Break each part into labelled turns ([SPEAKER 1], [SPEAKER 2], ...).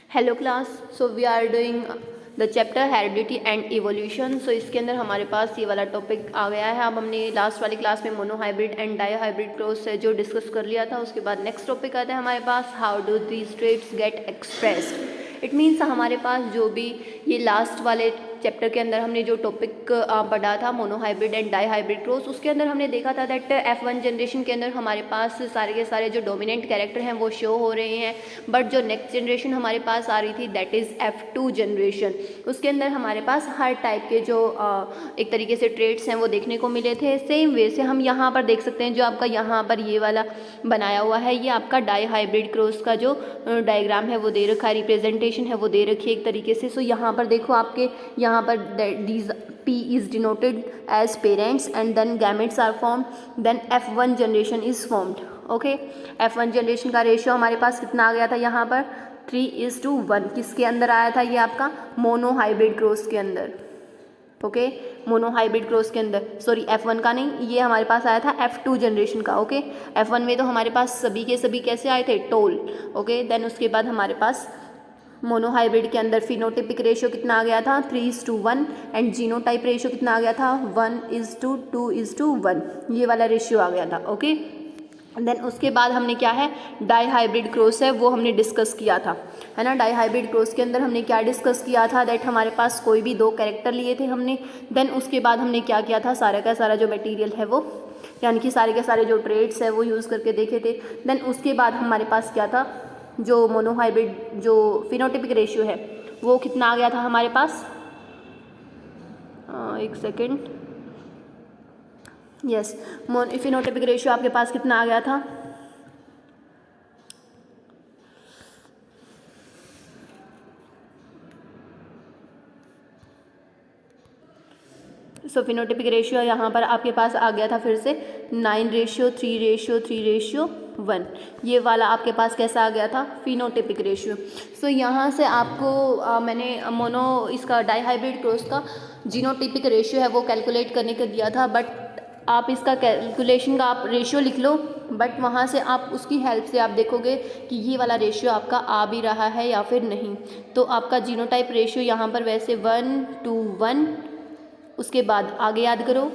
[SPEAKER 1] Hello class, so we are doing the chapter heredity and evolution. So इसके अंदर हमारे पास ये वाला टॉपिक आ गया है। अब हमने लास्ट वाली क्लास में मोनोहाइब्रिड एंड डायोहाइब्रिड क्रॉस से जो डिस्कस कर लिया था, उसके बाद नेक्स्ट टॉपिक आता है हमारे पास how do these traits get expressed. It means हमारे पास जो भी ये लास्ट वाले चैप्टर के अंदर हमने जो टॉपिक पढ़ा था मोनोहाइब्रिड एंड डाईहाइब्रिड क्रॉस, उसके अंदर हमने देखा था दैट F1 जनरेशन के अंदर हमारे पास सारे के सारे जो डोमिनेंट कैरेक्टर हैं वो शो हो रहे हैं, बट जो नेक्स्ट जनरेशन हमारे पास आ रही थी दैट इज़ F2 जनरेशन, उसके अंदर हमारे पास हर टाइप के जो एक तरीके से ट्रेट्स हैं वो देखने को मिले थे। सेम वे से हम यहाँ पर देख सकते हैं, जो आपका यहाँ पर ये वाला बनाया हुआ है ये आपका डाईहाइब्रिड क्रॉस का जो डायग्राम है वो दे रखा है, रिप्रेजेंटेशन है वो दे रखी है एक तरीके से। सो यहाँ पर देखो आपके यहाँ पर these P is denoted as parents and then gametes are formed, then F1 generation is formed. Okay, F1 generation का रेशियो हमारे पास कितना आ गया था यहाँ पर 3:1। किसके अंदर आया था ये आपका मोनोहाइब्रिड क्रॉस के अंदर। ओके, मोनोहाइब्रिड क्रॉस के अंदर, सॉरी F1 का नहीं, ये हमारे पास आया था F2 जनरेशन का। ओके, F1 में तो हमारे पास सभी के सभी कैसे आए थे, टोल। ओके, देन उसके बाद हमारे पास मोनोहाइब्रिड के अंदर फिनोटिपिक रेशियो कितना आ गया था 3:1 एंड जीनोटाइप रेशियो कितना आ गया था 1:2:1, ये वाला रेशियो आ गया था। ओके, देन उसके बाद हमने क्या है डाईहाइब्रिड क्रॉस है वो हमने डिस्कस किया था, है ना। डाईहाइब्रिड क्रॉस के अंदर हमने क्या डिस्कस किया था दैट हमारे पास कोई भी दो कैरेक्टर लिए थे हमने, देन उसके बाद हमने क्या किया था सारा का सारा जो मटेरियल है वो, यानी कि सारे के सारे जो ट्रेड्स है वो यूज़ करके देखे थे। देन उसके बाद हमारे पास क्या था, जो मोनोहाइब्रिड जो फिनोटिपिक रेशियो है वो कितना आ गया था हमारे पास, एक सेकेंड, यस, फिनोटिपिक रेशियो आपके पास कितना आ गया था, सो फिनोटिपिक रेशियो यहाँ पर आपके पास आ गया था फिर से 9:3:3:1, ये वाला आपके पास कैसा आ गया था फिनोटिपिक रेशियो। सो यहाँ से आपको मैंने इसका डाईहाइब्रिड क्रॉस का जीनोटिपिक रेशियो है वो कैलकुलेट करने का दिया था, बट आप इसका कैलकुलेशन का आप रेशियो लिख लो, बट वहाँ से आप उसकी हेल्प से आप देखोगे कि ये वाला रेशियो आपका आ भी रहा है या फिर नहीं। तो आपका जीनोटाइप रेशियो यहाँ पर वैसे 1:1, उसके बाद आगे याद करो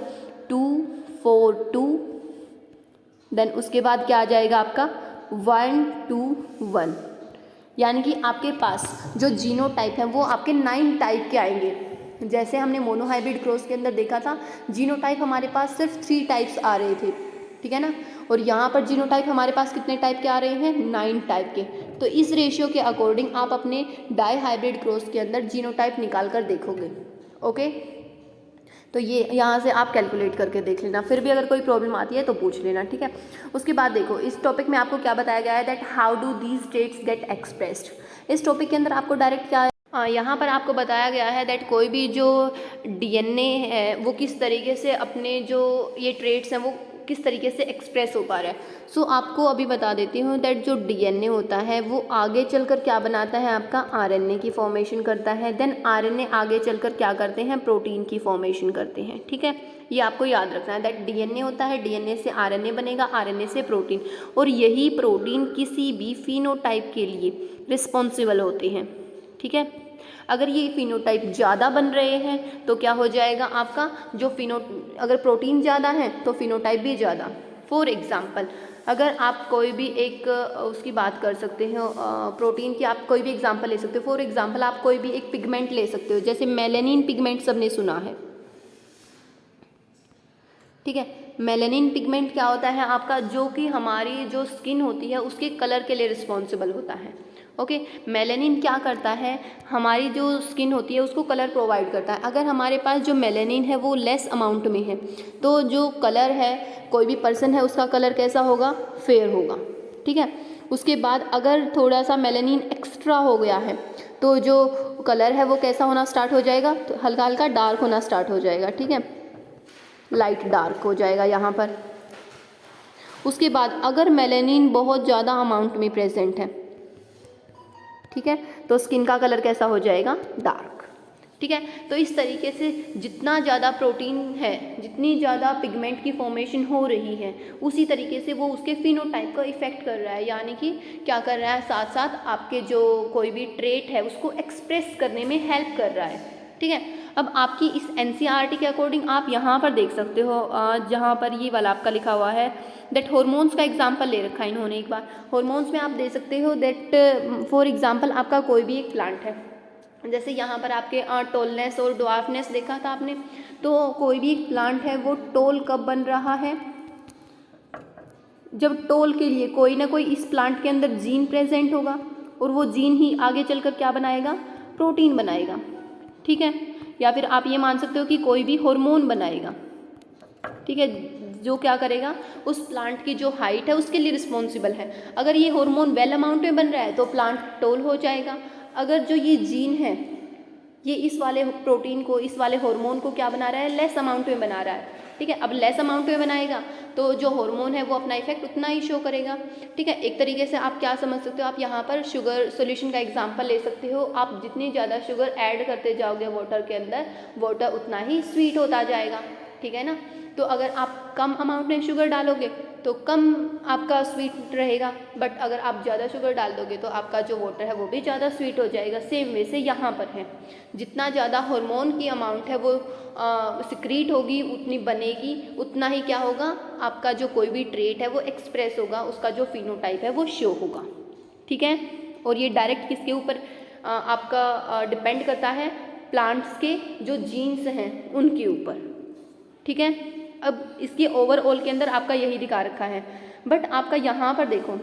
[SPEAKER 1] 2:4:2, देन उसके बाद क्या आ जाएगा आपका 1:1, यानी कि आपके पास जो जीनोटाइप है वो आपके 9 टाइप के आएंगे। जैसे हमने मोनोहाइब्रिड क्रॉस के अंदर देखा था जीनोटाइप हमारे पास सिर्फ 3 टाइप्स आ रहे थे, ठीक है ना, और यहाँ पर जीनोटाइप हमारे पास कितने टाइप के आ रहे हैं 9 टाइप के। तो इस रेशियो के अकॉर्डिंग आप अपने डाईहाइब्रिड क्रॉस के अंदर जीनोटाइप निकाल कर देखोगे। ओके, तो ये यहाँ से आप कैलकुलेट करके देख लेना, फिर भी अगर कोई प्रॉब्लम आती है तो पूछ लेना, ठीक है। उसके बाद देखो इस टॉपिक में आपको क्या बताया गया है that how do these traits get expressed. इस टॉपिक के अंदर आपको डायरेक्ट क्या है, यहाँ पर आपको बताया गया है दैट कोई भी जो DNA है वो किस तरीके से अपने जो ये ट्रेट्स हैं वो किस तरीके से एक्सप्रेस हो पा रहा है। सो आपको अभी बता देती हूँ दैट जो DNA होता है वो आगे चलकर क्या बनाता है आपका RNA की फॉर्मेशन करता है, देन RNA आगे चलकर क्या करते हैं प्रोटीन की फॉर्मेशन करते हैं, ठीक है। ये आपको याद रखना है दैट DNA होता है, DNA से RNA बनेगा, RNA से प्रोटीन, और यही प्रोटीन किसी भी फिनोटाइप के लिए रिस्पॉन्सिबल होते हैं, ठीक है। अगर ये फिनोटाइप ज़्यादा बन रहे हैं तो क्या हो जाएगा आपका जो अगर प्रोटीन ज़्यादा है तो फिनोटाइप भी ज़्यादा। फॉर एग्ज़ाम्पल अगर आप कोई भी एक उसकी बात कर सकते हो प्रोटीन की, आप कोई भी एग्जांपल ले सकते हो। फॉर एग्ज़ाम्पल आप कोई भी एक पिगमेंट ले सकते हो, जैसे मेलेनिन पिगमेंट सबने सुना है, ठीक है। मेलेनिन पिगमेंट क्या होता है आपका, जो कि हमारी जो स्किन होती है उसके कलर के लिए रिस्पॉन्सिबल होता है। ओके, मेलेनिन क्या करता है, हमारी जो स्किन होती है उसको कलर प्रोवाइड करता है। अगर हमारे पास जो मेलेनिन है वो लेस अमाउंट में है तो जो कलर है कोई भी पर्सन है उसका कलर कैसा होगा, फेयर होगा, ठीक है। उसके बाद अगर थोड़ा सा मेलेनिन एक्स्ट्रा हो गया है तो जो कलर है वो कैसा होना स्टार्ट हो जाएगा, तो हल्का हल्का डार्क होना स्टार्ट हो जाएगा, ठीक है, लाइट डार्क हो जाएगा यहाँ पर। उसके बाद अगर मेलेनिन बहुत ज़्यादा अमाउंट में प्रेजेंट है, ठीक है, तो स्किन का कलर कैसा हो जाएगा, डार्क। ठीक है। तो इस तरीके से जितना ज़्यादा प्रोटीन है, जितनी ज़्यादा पिगमेंट की फॉर्मेशन हो रही है, उसी तरीके से वो उसके फिनोटाइप को इफ़ेक्ट कर रहा है, यानी कि क्या कर रहा है, साथ साथ आपके जो कोई भी ट्रेट है उसको एक्सप्रेस करने में हेल्प कर रहा है। ठीक है। अब आपकी इस NCERT के अकॉर्डिंग आप यहाँ पर देख सकते हो, जहाँ पर ये वाला आपका लिखा हुआ है दैट हॉर्मोन्स का एग्जाम्पल ले रखा है इन्होंने एक बार। हॉर्मोन्स में आप दे सकते हो दैट फॉर एग्जाम्पल आपका कोई भी एक प्लांट है, जैसे यहाँ पर आपके टोलनेस और ड्वार्फनेस देखा था आपने, तो कोई भी एक प्लांट है वो टोल कब बन रहा है, जब टोल के लिए कोई ना कोई इस प्लांट के अंदर जीन प्रेजेंट होगा और वो जीन ही आगे चलकर क्या बनाएगा, प्रोटीन बनाएगा। ठीक है। या फिर आप ये मान सकते हो कि कोई भी हार्मोन बनाएगा। ठीक है, जो क्या करेगा, उस प्लांट की जो हाइट है उसके लिए रिस्पॉन्सिबल है। अगर ये हार्मोन वेल अमाउंट में बन रहा है तो प्लांट टोल हो जाएगा। अगर जो ये जीन है ये इस वाले प्रोटीन को, इस वाले हार्मोन को क्या बना रहा है, लेस अमाउंट में बना रहा है। ठीक है। अब लेस अमाउंट में बनाएगा तो जो हार्मोन है वो अपना इफेक्ट उतना ही शो करेगा। ठीक है। एक तरीके से आप क्या समझ सकते हो, आप यहाँ पर शुगर सॉल्यूशन का एग्जांपल ले सकते हो। आप जितनी ज़्यादा शुगर ऐड करते जाओगे वाटर के अंदर, वाटर उतना ही स्वीट होता जाएगा। ठीक है ना। तो अगर आप कम अमाउंट में शुगर डालोगे तो कम आपका स्वीट रहेगा, बट अगर आप ज़्यादा शुगर डाल दोगे तो आपका जो वाटर है वो भी ज़्यादा स्वीट हो जाएगा। सेम वे से यहाँ पर है, जितना ज़्यादा हार्मोन की अमाउंट है वो सिक्रीट होगी, उतनी बनेगी, उतना ही क्या होगा, आपका जो कोई भी ट्रेट है वो एक्सप्रेस होगा, उसका जो फिनोटाइप है वो शो होगा। ठीक है। और ये डायरेक्ट किसके ऊपर आपका डिपेंड करता है, प्लांट्स के जो जीन्स हैं उनके ऊपर। ठीक है। अब इसके ओवरऑल के अंदर आपका यही दिखा रखा है, बट आपका यहाँ पर देखो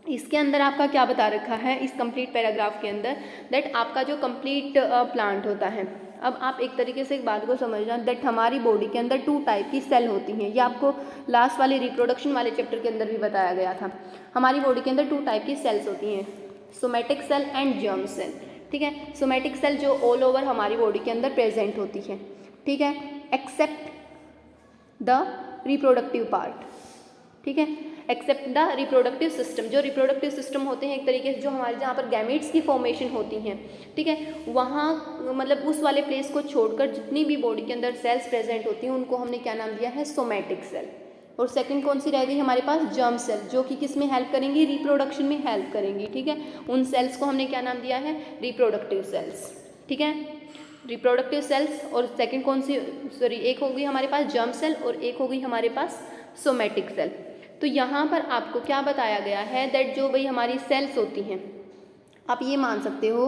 [SPEAKER 1] इसके अंदर आपका क्या बता रखा है इस कंप्लीट पैराग्राफ के अंदर, दैट आपका जो कंप्लीट प्लांट होता है। अब आप एक तरीके से एक बात को समझना, दैट हमारी बॉडी के अंदर 2 टाइप की सेल होती हैं। ये आपको लास्ट वाले रिप्रोडक्शन वाले चैप्टर के अंदर भी बताया गया था। हमारी बॉडी के अंदर 2 टाइप की सेल्स होती हैं, somatic cell and germ cell. ठीक है। सोमैटिक सेल जो ऑल ओवर हमारी बॉडी के अंदर प्रेजेंट होती है। ठीक है। Except the reproductive part. ठीक है। एक्सेप्ट द रिप्रोडक्टिव सिस्टम, जो रिप्रोडक्टिव सिस्टम होते हैं एक तरीके से जो हमारे जहाँ पर गैमेट्स की फॉर्मेशन होती हैं। ठीक है। वहाँ मतलब उस वाले प्लेस को छोड़कर जितनी भी बॉडी के अंदर सेल्स प्रेजेंट होती हैं उनको हमने क्या नाम दिया है, सोमैटिक सेल। और सेकंड कौन सी रह गई हमारे पास, जर्म सेल, जो कि किस में हेल्प करेंगी, रिप्रोडक्शन में हेल्प करेंगी। ठीक है। उन सेल्स को हमने क्या नाम दिया है, रिप्रोडक्टिव सेल्स। ठीक है। रिप्रोडक्टिव सेल्स और सेकंड कौन सी, सॉरी, एक हो गई हमारे पास जर्म सेल और एक हो गई हमारे पास सोमैटिक सेल। तो यहाँ पर आपको क्या बताया गया है, दैट जो भाई हमारी सेल्स होती हैं, आप ये मान सकते हो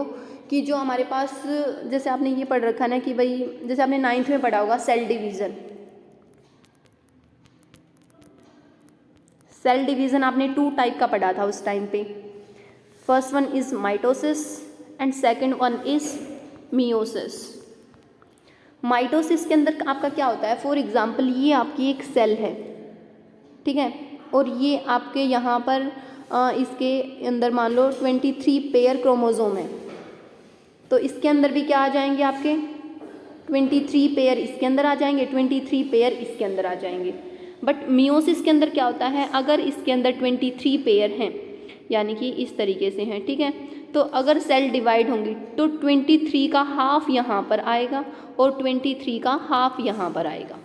[SPEAKER 1] कि जो हमारे पास, जैसे आपने ये पढ़ रखा ना कि भाई जैसे आपने 9th में पढ़ा होगा सेल डिवीज़न। सेल डिवीज़न आपने 2 टाइप का पढ़ा था उस टाइम पे। First one is mitosis and second one is meiosis. Mitosis के अंदर आपका क्या होता है, फॉर एग्जांपल ये आपकी एक सेल है। ठीक है। और ये आपके यहाँ पर इसके अंदर मान लो 23 पेयर क्रोमोसोम है, तो इसके अंदर भी क्या आ जाएंगे आपके 23 पेयर, इसके अंदर आ जाएंगे 23 पेयर, इसके अंदर आ जाएंगे। बट मियोसिस के अंदर क्या होता है, अगर इसके अंदर 23 पेयर हैं, यानी कि इस तरीके से हैं। ठीक है। तो अगर सेल डिवाइड होंगी तो 23 का हाफ यहाँ पर आएगा और 23 का हाफ यहाँ पर आएगा।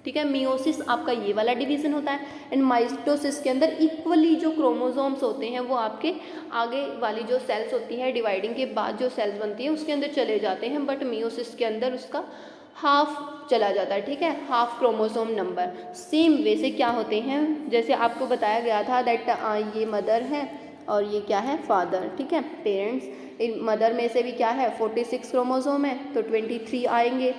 [SPEAKER 1] ठीक है। मियोसिस आपका ये वाला डिवीज़न होता है। एंड माइटोसिस के अंदर इक्वली जो क्रोमोसोम्स होते हैं वो आपके आगे वाली जो सेल्स होती है, डिवाइडिंग के बाद जो सेल्स बनती है उसके अंदर चले जाते हैं, बट मियोसिस के अंदर उसका हाफ चला जाता है। ठीक है। Half chromosome number. Same way से क्या होते हैं, जैसे आपको बताया गया था दैट ये मदर है और ये क्या है, फादर। ठीक है। पेरेंट्स, मदर में से भी क्या है 46 क्रोमोसोम है तो 23 आएंगे,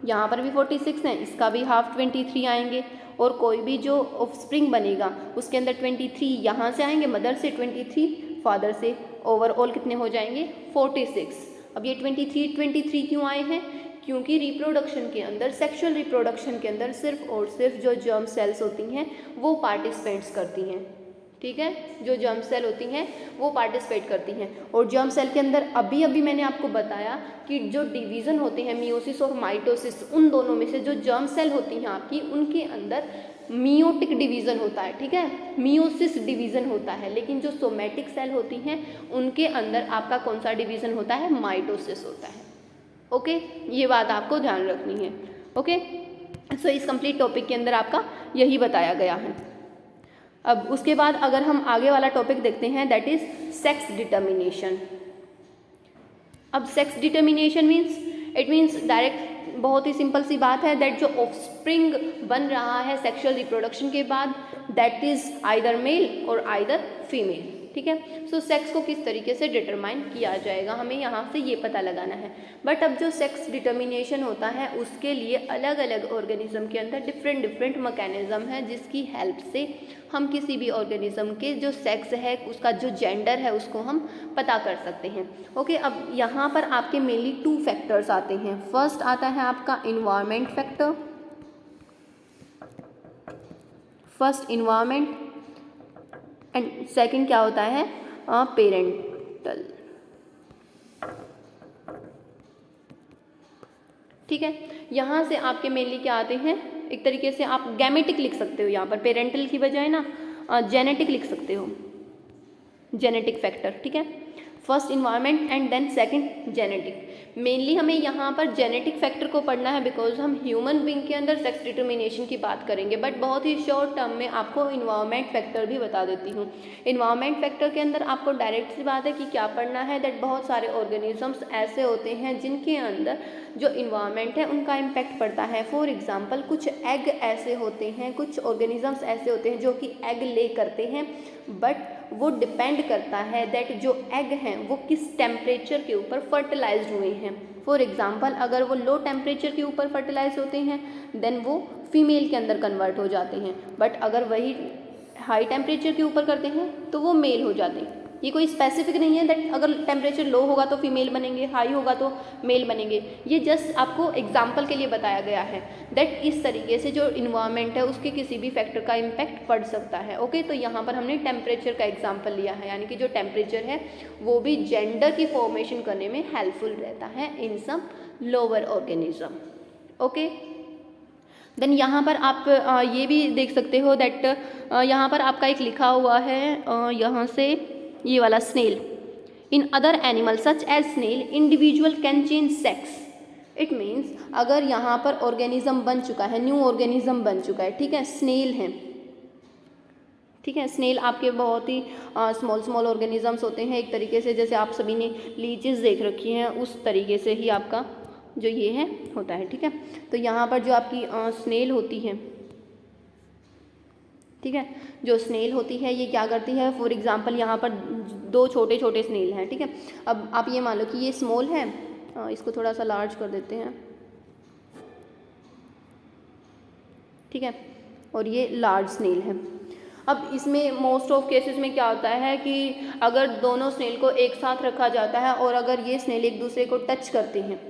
[SPEAKER 1] यहाँ पर भी 46 हैं, इसका भी हाफ 23 आएंगे। और कोई भी जो ऑफस्प्रिंग बनेगा उसके अंदर 23 यहाँ से आएंगे, मदर से 23 फादर से, ओवरऑल कितने हो जाएंगे 46। अब ये 23 क्यों आए हैं, क्योंकि रिप्रोडक्शन के अंदर, सेक्सुअल रिप्रोडक्शन के अंदर सिर्फ और सिर्फ जो जर्म सेल्स होती हैं वो पार्टिसिपेट्स करती हैं। ठीक है। जो जर्म सेल होती हैं वो पार्टिसिपेट करती हैं। और जर्म सेल के अंदर अभी मैंने आपको बताया कि जो डिवीज़न होते हैं मियोसिस और माइटोसिस, उन दोनों में से जो जर्म सेल होती हैं आपकी, उनके अंदर मियोटिक डिवीज़न होता है। ठीक है। मियोसिस डिवीज़न होता है। लेकिन जो सोमैटिक सेल होती हैं उनके अंदर आपका कौन सा डिवीज़न होता है, माइटोसिस होता है। ओके, ये बात आपको ध्यान रखनी है। ओके, सो इस कंप्लीट टॉपिक के अंदर आपका यही बताया गया है। अब उसके बाद अगर हम आगे वाला टॉपिक देखते हैं, दैट इज सेक्स डिटर्मिनेशन। अब sex determination means, it means direct, बहुत ही सिंपल सी बात है, दैट जो ऑफस्प्रिंग बन रहा है सेक्सुअल रिप्रोडक्शन के बाद, दैट इज आइदर मेल और आइदर फीमेल। ठीक है, सो सेक्स को किस तरीके से डिटरमाइन किया जाएगा, हमें यहाँ से ये पता लगाना है। बट अब जो सेक्स डिटर्मिनेशन होता है उसके लिए अलग अलग ऑर्गेनिज्म के अंदर डिफरेंट डिफरेंट मैकेनिज्म है, जिसकी हेल्प से हम किसी भी ऑर्गेनिज्म के जो सेक्स है, उसका जो जेंडर है, उसको हम पता कर सकते हैं। ओके, अब यहाँ पर आपके मेनली 2 फैक्टर्स आते हैं। फर्स्ट आता है आपका environment factor, first environment, and second क्या होता है, पेरेंटल। ठीक है, यहाँ से आपके मेनली क्या आते हैं, एक तरीके से आप गैमेटिक लिख सकते हो, यहाँ पर पेरेंटल की बजाय ना जेनेटिक लिख सकते हो, जेनेटिक फैक्टर। ठीक है, first environment and then second genetic. Mainly हमें यहाँ पर जेनेटिक फैक्टर को पढ़ना है, बिकॉज हम ह्यूमन बीइंग के अंदर सेक्स डिटर्मिनेशन की बात करेंगे, बट बहुत ही शॉर्ट टर्म में आपको इन्वायरमेंट फैक्टर भी बता देती हूँ। इन्वायरमेंट फैक्टर के अंदर आपको डायरेक्ट सी बात है कि क्या पढ़ना है, दैट बहुत सारे ऑर्गेनिजम्स ऐसे होते हैं जिनके अंदर जो इन्वायरमेंट है उनका इम्पैक्ट पड़ता है। फॉर एग्जाम्पल, कुछ एग ऐसे होते हैं, कुछ ऑर्गेनिजम्स ऐसे होते हैं जो कि एग ले करते हैं, बट वो डिपेंड करता है दैट जो एग हैं वो किस टेम्परेचर के ऊपर फर्टिलाइज्ड हुए हैं। फॉर एग्जांपल, अगर वो लो टेम्परेचर के ऊपर फर्टिलाइज होते हैं देन वो फीमेल के अंदर कन्वर्ट हो जाते हैं, बट अगर वही हाई टेम्परेचर के ऊपर करते हैं तो वो मेल हो जाते हैं। ये कोई स्पेसिफिक नहीं है दैट अगर टेम्परेचर लो होगा तो फीमेल बनेंगे, हाई होगा तो मेल बनेंगे। ये जस्ट आपको एग्जाम्पल के लिए बताया गया है दैट इस तरीके से जो इन्वायरमेंट है उसके किसी भी फैक्टर का इम्पैक्ट पड़ सकता है। ओके, तो यहाँ पर हमने टेम्परेचर का एग्जाम्पल लिया है, यानी कि जो टेम्परेचर है वो भी जेंडर की फॉर्मेशन करने में हेल्पफुल रहता है इन some lower organism. Okay, then यहाँ पर आप ये भी देख सकते हो दैट यहाँ पर आपका एक लिखा हुआ है, यहाँ से ये वाला, snail. In other animal such as snail individual can change sex. It means अगर यहाँ पर ऑर्गेनिज्म बन चुका है, न्यू ऑर्गेनिज्म बन चुका है, ठीक है, स्नेल है, ठीक है, स्नेल आपके बहुत ही स्मॉल स्मॉल ऑर्गेनिजम्स होते हैं, एक तरीके से जैसे आप सभी ने लीचेस देख रखी हैं उस तरीके से ही आपका जो ये है होता है। ठीक है, तो यहाँ पर जो आपकी स्नेल होती है, ठीक है, जो स्नेल होती है ये क्या करती है, फॉर एग्जांपल यहाँ पर 2 छोटे छोटे स्नेल हैं। ठीक है, अब आप ये मान लो कि ये स्मॉल है, इसको थोड़ा सा लार्ज कर देते हैं, ठीक है, और ये लार्ज स्नेल है। अब इसमें मोस्ट ऑफ केसेस में क्या होता है कि अगर दोनों स्नेल को एक साथ रखा जाता है और अगर ये स्नेल एक दूसरे को टच करते हैं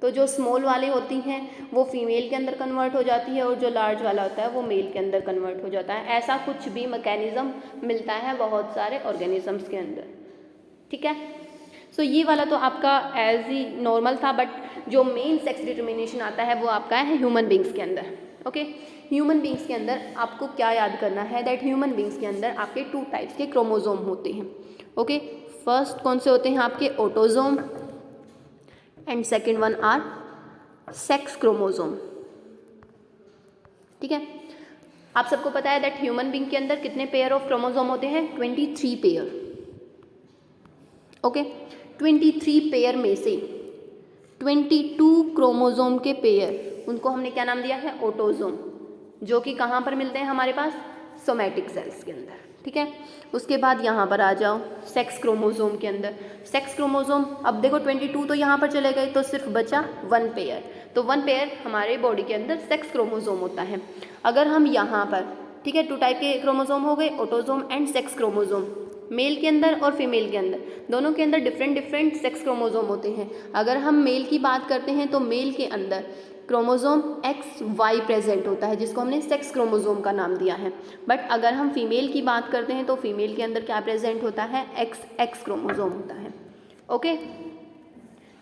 [SPEAKER 1] तो जो स्मॉल वाले होती हैं वो फीमेल के अंदर कन्वर्ट हो जाती है और जो लार्ज वाला होता है वो मेल के अंदर कन्वर्ट हो जाता है। ऐसा कुछ भी मैकेनिज्म मिलता है बहुत सारे ऑर्गेनिजम्स के अंदर। ठीक है, सो ये वाला तो आपका एज ही नॉर्मल था, बट जो मेन सेक्स डिटर्मिनेशन आता है वो आपका है ह्यूमन बींग्स के अंदर। ओके, ह्यूमन बींग्स के अंदर आपको क्या याद करना है, दैट ह्यूमन बींग्स के अंदर आपके 2 टाइप्स के क्रोमोजोम होते हैं। ओके, फर्स्ट कौन से होते हैं आपके, autosome, and second one are sex chromosome. ठीक है, आप सबको पता है दैट ह्यूमन बींग के अंदर कितने पेयर ऑफ क्रोमोजोम होते हैं, 23 पेयर। ओके, 23 पेयर में से 22 क्रोमोजोम के पेयर, उनको हमने क्या नाम दिया है, ऑटोजोम, जो कि कहाँ पर मिलते हैं हमारे पास, सोमैटिक सेल्स के अंदर। ठीक है, उसके बाद यहाँ पर आ जाओ सेक्स क्रोमोजोम के अंदर। सेक्स क्रोमोजोम, अब देखो 22 तो यहाँ पर चले गए तो सिर्फ बचा 1 पेयर, तो 1 पेयर हमारे बॉडी के अंदर सेक्स क्रोमोजोम होता है। अगर हम यहाँ पर, ठीक है, 2 टाइप के क्रोमोजोम हो गए, autosome and sex chromosome, male के अंदर और फीमेल के अंदर, दोनों के अंदर डिफरेंट डिफरेंट सेक्स क्रोमोजोम होते हैं। अगर हम मेल की बात करते हैं तो मेल के अंदर क्रोमोजोम XY प्रेजेंट होता है, जिसको हमने सेक्स क्रोमोजोम का नाम दिया है। बट अगर हम फीमेल की बात करते हैं तो फीमेल के अंदर क्या प्रेजेंट होता है, XX क्रोमोजोम होता है। ओके,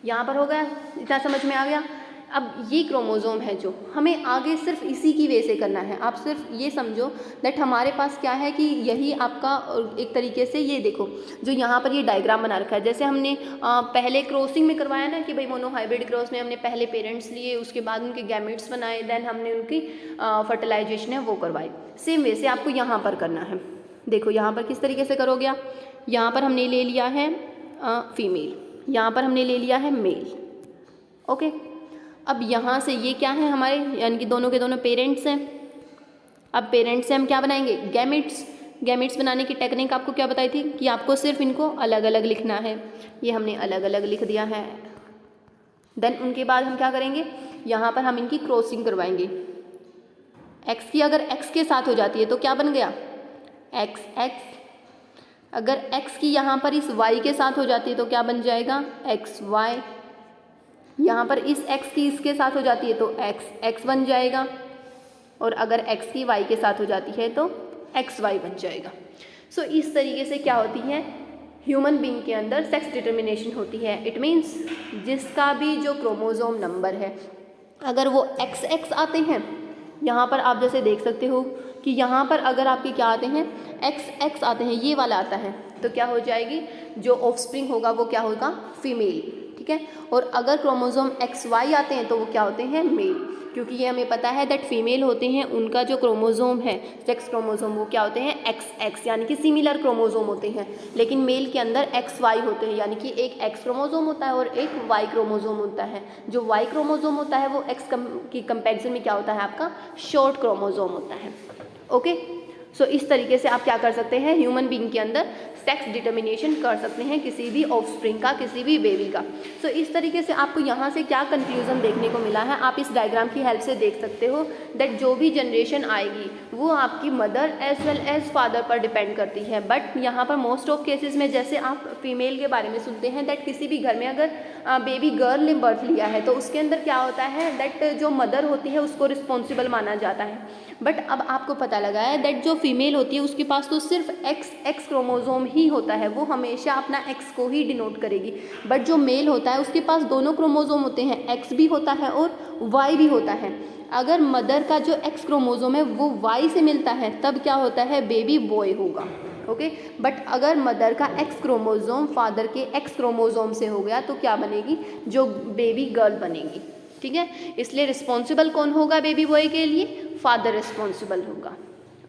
[SPEAKER 1] यहाँ पर हो गया, इतना समझ में आ गया। अब ये क्रोमोज़ोम है जो हमें आगे सिर्फ इसी की वजह से करना है। आप सिर्फ ये समझो दैट हमारे पास क्या है कि यही आपका एक तरीके से ये देखो जो यहाँ पर ये डायग्राम बना रखा है, जैसे हमने पहले क्रॉसिंग में करवाया ना कि भाई मोनोहाइब्रिड क्रॉस में हमने पहले पेरेंट्स लिए, उसके बाद उनके गैमेट्स बनाए, देन हमने उनकी फर्टिलाइजेशन है वो करवाई। सेम वैसे आपको यहाँ पर करना है। देखो यहाँ पर किस तरीके से करोगे आप, यहाँ पर हमने ले लिया है फीमेल, यहाँ पर हमने ले लिया है मेल। ओके, अब यहाँ से ये क्या है हमारे, यानी कि दोनों के दोनों पेरेंट्स हैं। अब पेरेंट्स से हम क्या बनाएंगे, गैमेट्स। गैमेट्स बनाने की टेक्निक आपको क्या बताई थी कि आपको सिर्फ इनको अलग अलग लिखना है। ये हमने अलग अलग लिख दिया है। देन उनके बाद हम क्या करेंगे, यहाँ पर हम इनकी क्रॉसिंग करवाएंगे। एक्स की अगर एक्स के साथ हो जाती है तो क्या बन गया, एक्स एक्स। अगर एक्स की यहाँ पर इस वाई के साथ हो जाती है तो क्या बन जाएगा, एक्स वाई। यहाँ पर इस x की इसके साथ हो जाती है तो x बन जाएगा, और अगर x की y के साथ हो जाती है तो xy बन जाएगा। सो इस तरीके से क्या होती है, ह्यूमन बीइंग के अंदर सेक्स डिटर्मिनेशन होती है। इट मीन्स जिसका भी जो क्रोमोज़ोम नंबर है, अगर वो XX आते हैं, यहाँ पर आप जैसे देख सकते हो कि यहाँ पर अगर आपके क्या आते हैं, XX आते हैं, ये वाला आता है, तो क्या हो जाएगी, जो ऑफस्प्रिंग होगा वो क्या होगा, फीमेल। ठीक है, और अगर क्रोमोज़ोम XY आते हैं तो वो क्या होते हैं, मेल। क्योंकि ये हमें पता है दैट फीमेल होते हैं, उनका जो क्रोमोज़ोम है सेक्स क्रोमोज़ोम वो क्या होते हैं, XX, यानी कि सिमिलर क्रोमोज़ोम होते हैं। लेकिन मेल के अंदर XY होते हैं, यानी कि एक X क्रोमोज़ोम होता है और एक Y क्रोमोज़ोम होता है। जो Y क्रोमोज़ोम होता है वो X की कंपैरिजन में क्या होता है, आपका शॉर्ट क्रोमोज़ोम होता है। ओके, सो इस तरीके से आप क्या कर सकते हैं, ह्यूमन बीइंग के अंदर सेक्स डिटर्मिनेशन कर सकते हैं किसी भी ऑफस्प्रिंग का, किसी भी बेबी का। सो इस तरीके से आपको यहाँ से क्या कंक्लूजन देखने को मिला है, आप इस डायग्राम की हेल्प से देख सकते हो दैट जो भी जनरेशन आएगी वो आपकी mother as well as father पर डिपेंड करती है। बट यहाँ पर मोस्ट ऑफ केसेस में जैसे आप फीमेल के बारे में सुनते हैं दैट किसी भी घर में अगर बेबी गर्ल ने बर्थ लिया है तो उसके अंदर क्या होता है दैट जो मदर होती है उसको रिस्पॉन्सिबल माना जाता है। बट अब आपको पता लगा है दैट जो फीमेल होती है उसके पास तो सिर्फ एक्स क्रोमोज़ोम ही होता है, वो हमेशा अपना एक्स को ही डिनोट करेगी। बट जो मेल होता है उसके पास दोनों क्रोमोज़ोम होते हैं, एक्स भी होता है और वाई भी होता है। अगर मदर का जो एक्स क्रोमोज़ोम है वो वाई से मिलता है तब क्या होता है, बेबी बॉय होगा। ओके, बट अगर मदर का एक्स क्रोमोज़ोम फादर के एक्स क्रोमोज़ोम से हो गया तो क्या बनेगी, जो बेबी गर्ल बनेगी। ठीक है, इसलिए रिस्पॉन्सिबल कौन होगा बेबी बॉय के लिए, फादर रिस्पॉन्सिबल होगा।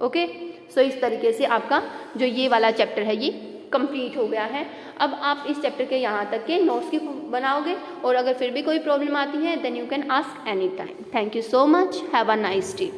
[SPEAKER 1] ओके, सो इस तरीके से आपका जो ये वाला चैप्टर है ये कंप्लीट हो गया है। अब आप इस चैप्टर के यहाँ तक के नोट्स की बनाओगे, और अगर फिर भी कोई प्रॉब्लम आती है then you can ask any time. Thank you so much, have a nice day.